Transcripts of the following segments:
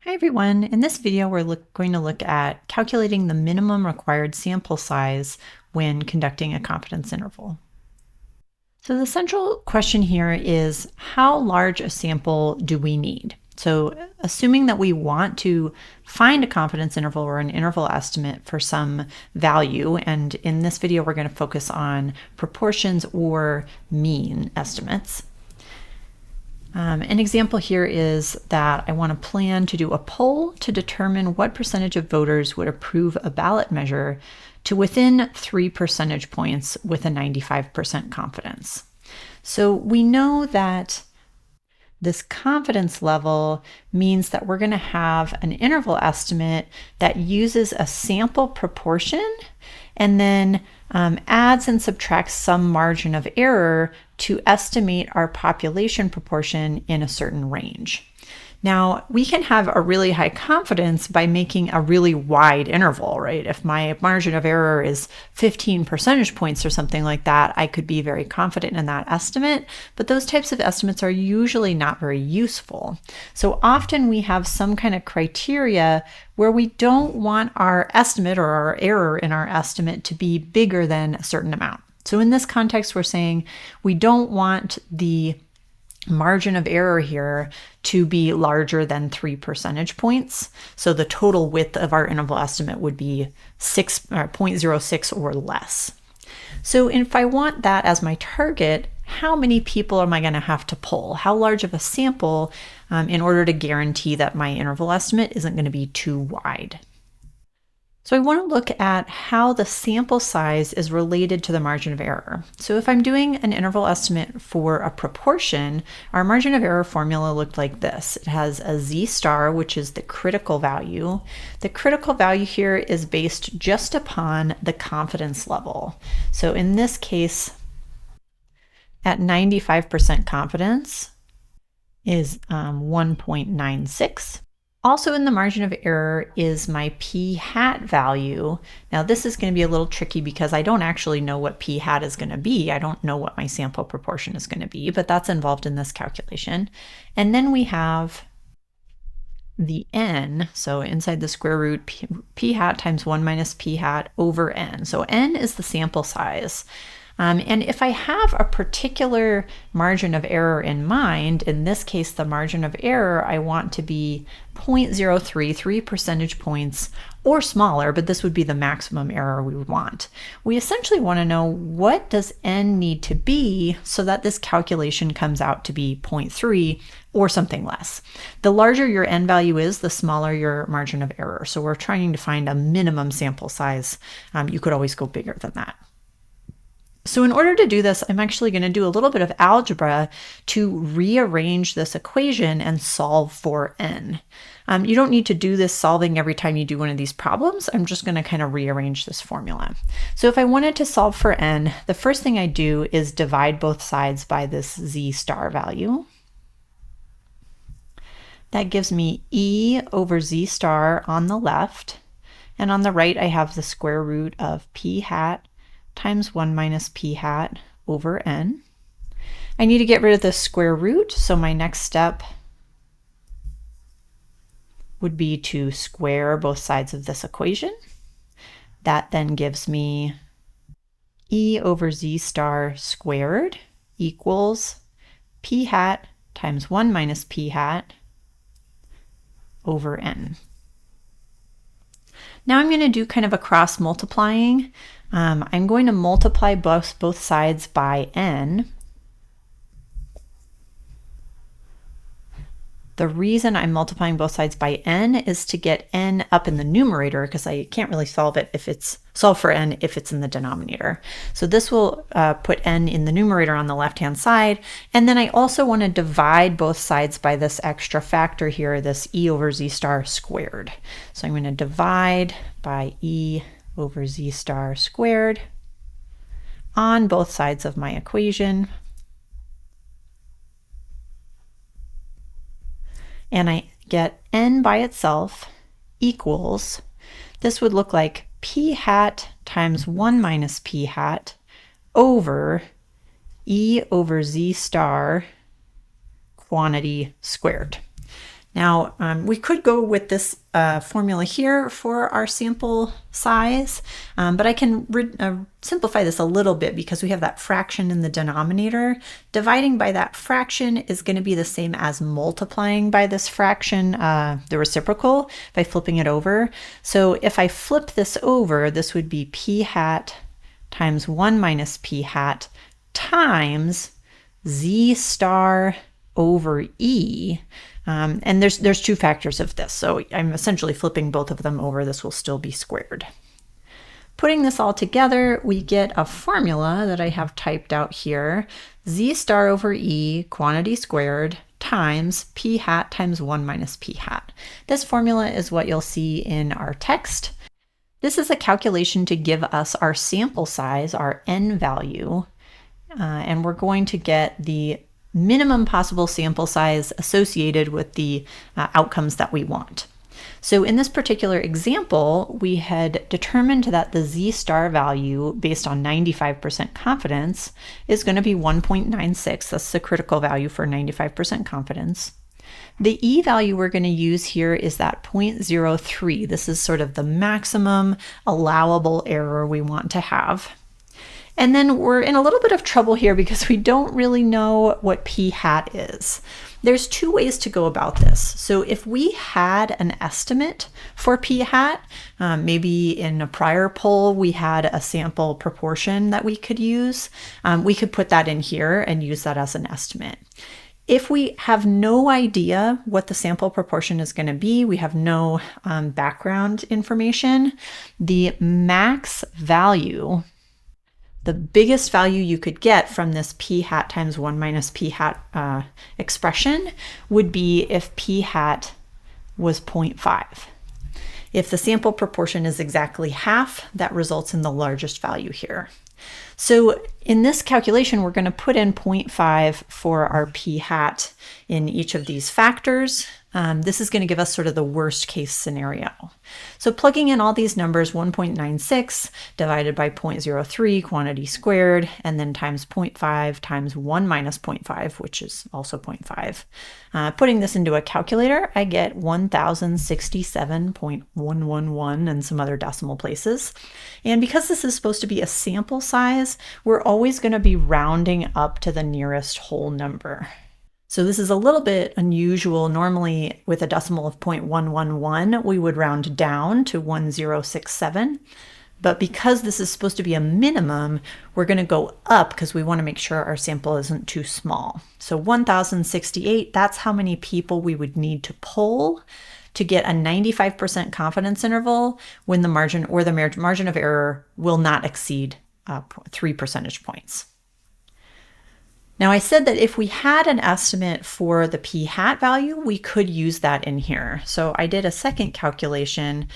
Hi everyone, in this video we're going to look at calculating the minimum required sample size when conducting a confidence interval. So the central question here is how large a sample do we need? So assuming that we want to find a confidence interval or an interval estimate for some value, and in this video we're going to focus on proportions or mean estimates. An example here is that I want to plan to do a poll to determine what percentage of voters would approve a ballot measure to within 3 percentage points with a 95% confidence. So we know that this confidence level means that we're going to have an interval estimate that uses a sample proportion and then adds and subtracts some margin of error to estimate our population proportion in a certain range. Now, we can have a really high confidence by making a really wide interval, right? If my margin of error is 15 percentage points or something like that, I could be very confident in that estimate, but those types of estimates are usually not very useful. So often we have some kind of criteria where we don't want our estimate or our error in our estimate to be bigger than a certain amount. So in this context, we're saying we don't want the margin of error here to be larger than 3 percentage points. So the total width of our interval estimate would be 0.06 or less. So if I want that as my target, how many people am I going to have to poll? How large of a sample in order to guarantee that my interval estimate isn't going to be too wide? So I want to look at how the sample size is related to the margin of error. So if I'm doing an interval estimate for a proportion, our margin of error formula looked like this. It has a z star, which is the critical value. The critical value here is based just upon the confidence level. So in this case, at 95% confidence is 1.96. Also in the margin of error is my p hat value. Now this is going to be a little tricky because I don't actually know what p hat is going to be. I don't know what my sample proportion is going to be, but that's involved in this calculation. And then we have the n, so inside the square root p hat times 1 minus p hat over n. So n is the sample size. And if I have a particular margin of error in mind, in this case, the margin of error I want to be 0.03, 3 percentage points or smaller, but this would be the maximum error we would want. We essentially want to know what does n need to be so that this calculation comes out to be 0.3 or something less. The larger your n value is, the smaller your margin of error. So we're trying to find a minimum sample size. You could always go bigger than that. So in order to do this, I'm actually going to do a little bit of algebra to rearrange this equation and solve for n. You don't need to do this solving every time you do one of these problems. I'm just going to kind of rearrange this formula. So if I wanted to solve for n, the first thing I do is divide both sides by this z star value. That gives me e over z star on the left, and on the right I have the square root of p hat times 1 minus p hat over n. I need to get rid of the square root, so my next step would be to square both sides of this equation. That then gives me e over z star squared equals p hat times 1 minus p hat over n. Now I'm going to do kind of a cross multiplying. I'm going to multiply both sides by n. The reason I'm multiplying both sides by n is to get n up in the numerator, because I can't really solve for n if it's in the denominator. So this will put n in the numerator on the left-hand side. And then I also want to divide both sides by this extra factor here, this e over z star squared. So I'm going to divide by e over z star squared on both sides of my equation. And I get n by itself equals, this would look like p hat times 1 minus p hat over e over z star quantity squared. Now, we could go with this formula here for our sample size, but I can simplify this a little bit because we have that fraction in the denominator. Dividing by that fraction is going to be the same as multiplying by this fraction, the reciprocal, by flipping it over. So if I flip this over, this would be p hat times 1 minus p hat times z star over e. And there's two factors of this, so I'm essentially flipping both of them over. This will still be squared. Putting this all together, we get a formula that I have typed out here, z star over e, quantity squared, times p hat times 1 minus p hat. This formula is what you'll see in our text. This is a calculation to give us our sample size, our n value, and we're going to get the minimum possible sample size associated with the outcomes that we want. So in this particular example, we had determined that the z star value based on 95% confidence is going to be 1.96. That's the critical value for 95% confidence. The e value we're going to use here is that 0.03. This is sort of the maximum allowable error we want to have. And then we're in a little bit of trouble here because we don't really know what p hat is. There's two ways to go about this. So if we had an estimate for p hat, maybe in a prior poll we had a sample proportion that we could use, we could put that in here and use that as an estimate. If we have no idea what the sample proportion is going to be, we have no background information, the max value, the biggest value you could get from this p hat times 1 minus p hat expression would be if p hat was 0.5. If the sample proportion is exactly half, that results in the largest value here. So in this calculation, we're going to put in 0.5 for our p hat in each of these factors. This is going to give us sort of the worst case scenario. So plugging in all these numbers, 1.96 divided by 0.03, quantity squared, and then times 0.5 times 1 minus 0.5, which is also 0.5. Putting this into a calculator, I get 1067.111 and some other decimal places. And because this is supposed to be a sample size, we're always going to be rounding up to the nearest whole number. So this is a little bit unusual. Normally with a decimal of 0.111, we would round down to 1067. But because this is supposed to be a minimum, we're going to go up because we want to make sure our sample isn't too small. So 1068, that's how many people we would need to poll to get a 95% confidence interval when the margin or the margin of error will not exceed 3 percentage points. Now I said that if we had an estimate for the p hat value, we could use that in here. So I did a second calculation,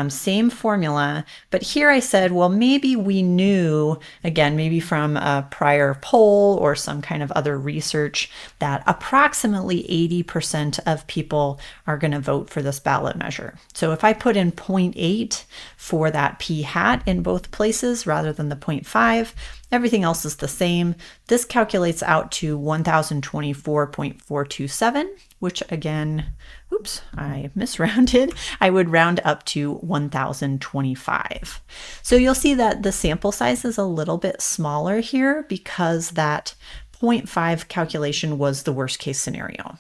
same formula, but here I said, well, maybe we knew, again, maybe from a prior poll or some kind of other research, that approximately 80% of people are going to vote for this ballot measure. So if I put in 0.8 for that p hat in both places rather than the 0.5, everything else is the same. This calculates out to 1024.427, which again, oops, I misrounded. I would round up to 1025. So you'll see that the sample size is a little bit smaller here because that 0.5 calculation was the worst case scenario.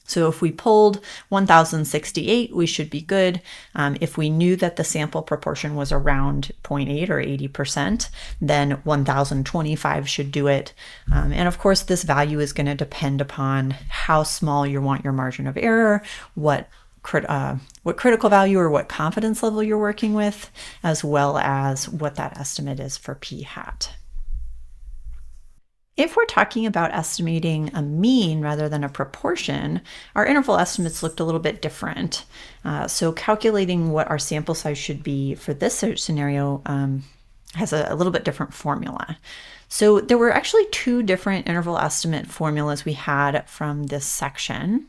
So if we pulled 1068, we should be good. If we knew that the sample proportion was around 0.8 or 80%, then 1025 should do it. And of course, this value is going to depend upon how small you want your margin of error, what critical value or what confidence level you're working with, as well as what that estimate is for p hat. If we're talking about estimating a mean rather than a proportion, our interval estimates looked a little bit different. So calculating what our sample size should be for this scenario has a little bit different formula. So there were actually two different interval estimate formulas we had from this section.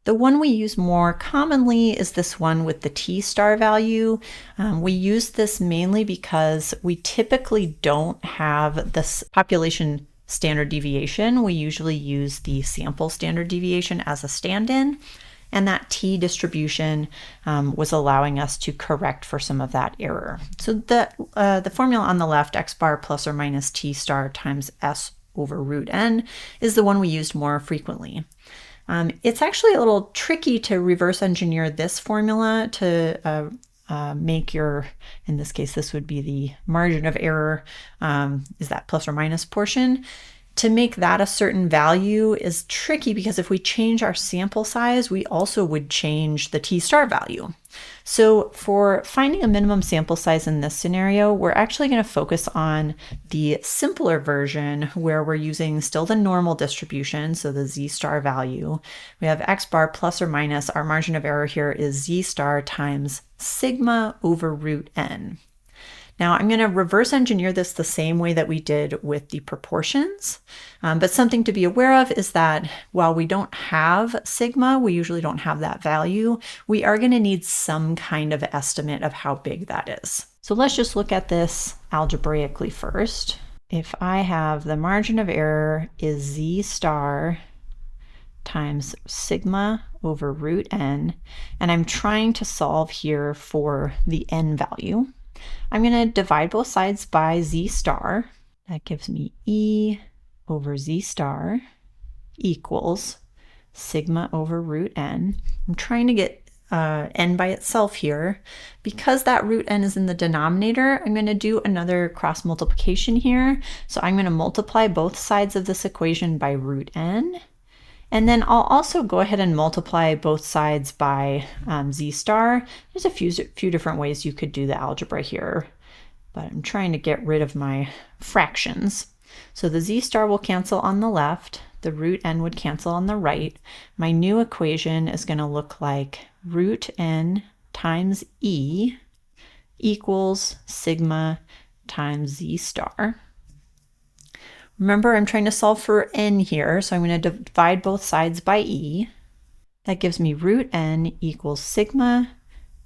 The one we use more commonly is this one with the t star value. We use this mainly because we typically don't have this population standard deviation. We usually use the sample standard deviation as a stand-in. and that t-distribution was allowing us to correct for some of that error. So the formula on the left, x bar plus or minus t star times s over root n, is the one we used more frequently. It's actually a little tricky to reverse engineer this formula to make your, in this case, this would be the margin of error, is that plus or minus portion. To make that a certain value is tricky because if we change our sample size, we also would change the t star value. So for finding a minimum sample size in this scenario, we're actually going to focus on the simpler version where we're using still the normal distribution, so the z star value. We have x bar plus or minus, our margin of error here is z star times sigma over root n. Now I'm going to reverse engineer this the same way that we did with the proportions, but something to be aware of is that while we don't have sigma, we usually don't have that value, we are going to need some kind of estimate of how big that is. So let's just look at this algebraically first. If I have the margin of error is z star times sigma over root n, and I'm trying to solve here for the n value, I'm going to divide both sides by z star. That gives me E over z star equals sigma over root n. I'm trying to get n by itself here. Because that root n is in the denominator, I'm going to do another cross multiplication here. So I'm going to multiply both sides of this equation by root n. And then I'll also go ahead and multiply both sides by z star. There's a few different ways you could do the algebra here, but I'm trying to get rid of my fractions. So the z star will cancel on the left, the root n would cancel on the right. My new equation is going to look like root n times E equals sigma times z star. Remember, I'm trying to solve for n here, so I'm going to divide both sides by E. That gives me root n equals sigma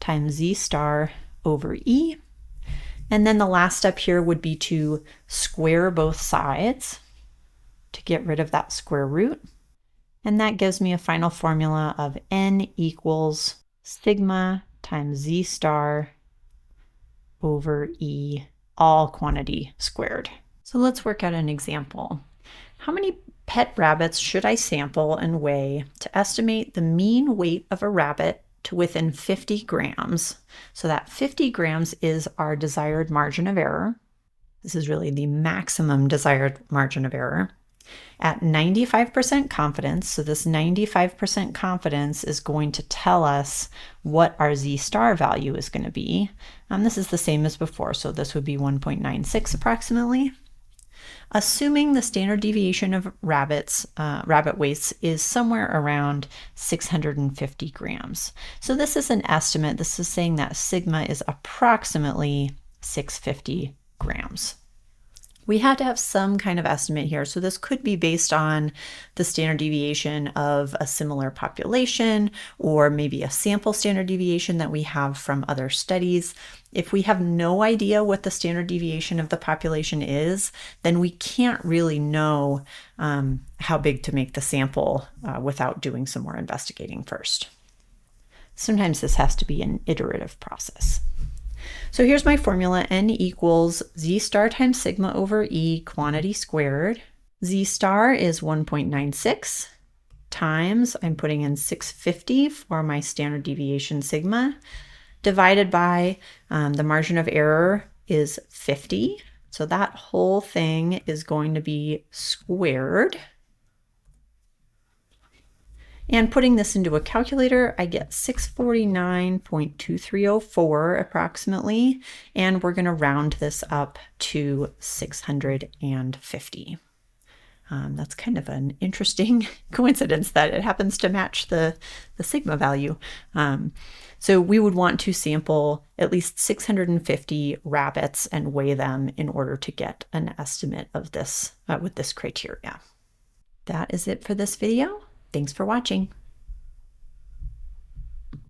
times z star over E. And then the last step here would be to square both sides to get rid of that square root. And that gives me a final formula of n equals sigma times z star over E, all quantity squared. So let's work out an example. How many pet rabbits should I sample and weigh to estimate the mean weight of a rabbit to within 50 grams? So that 50 grams is our desired margin of error. This is really the maximum desired margin of error. At 95% confidence, so this 95% confidence is going to tell us what our z star value is going to be. This is the same as before, so this would be 1.96 approximately. Assuming the standard deviation of rabbit weights is somewhere around 650 grams. So this is an estimate. This is saying that sigma is approximately 650 grams. We have to have some kind of estimate here. So this could be based on the standard deviation of a similar population, or maybe a sample standard deviation that we have from other studies. If we have no idea what the standard deviation of the population is, then we can't really know how big to make the sample without doing some more investigating first. Sometimes this has to be an iterative process. So here's my formula, n equals z star times sigma over E quantity squared. Z star is 1.96 times, I'm putting in 650 for my standard deviation sigma, divided by the margin of error is 50. So that whole thing is going to be squared. And putting this into a calculator, I get 649.2304 approximately, and we're going to round this up to 650. That's kind of an interesting coincidence that it happens to match the sigma value. So we would want to sample at least 650 rabbits and weigh them in order to get an estimate of this with this criteria. That is it for this video. Thanks for watching.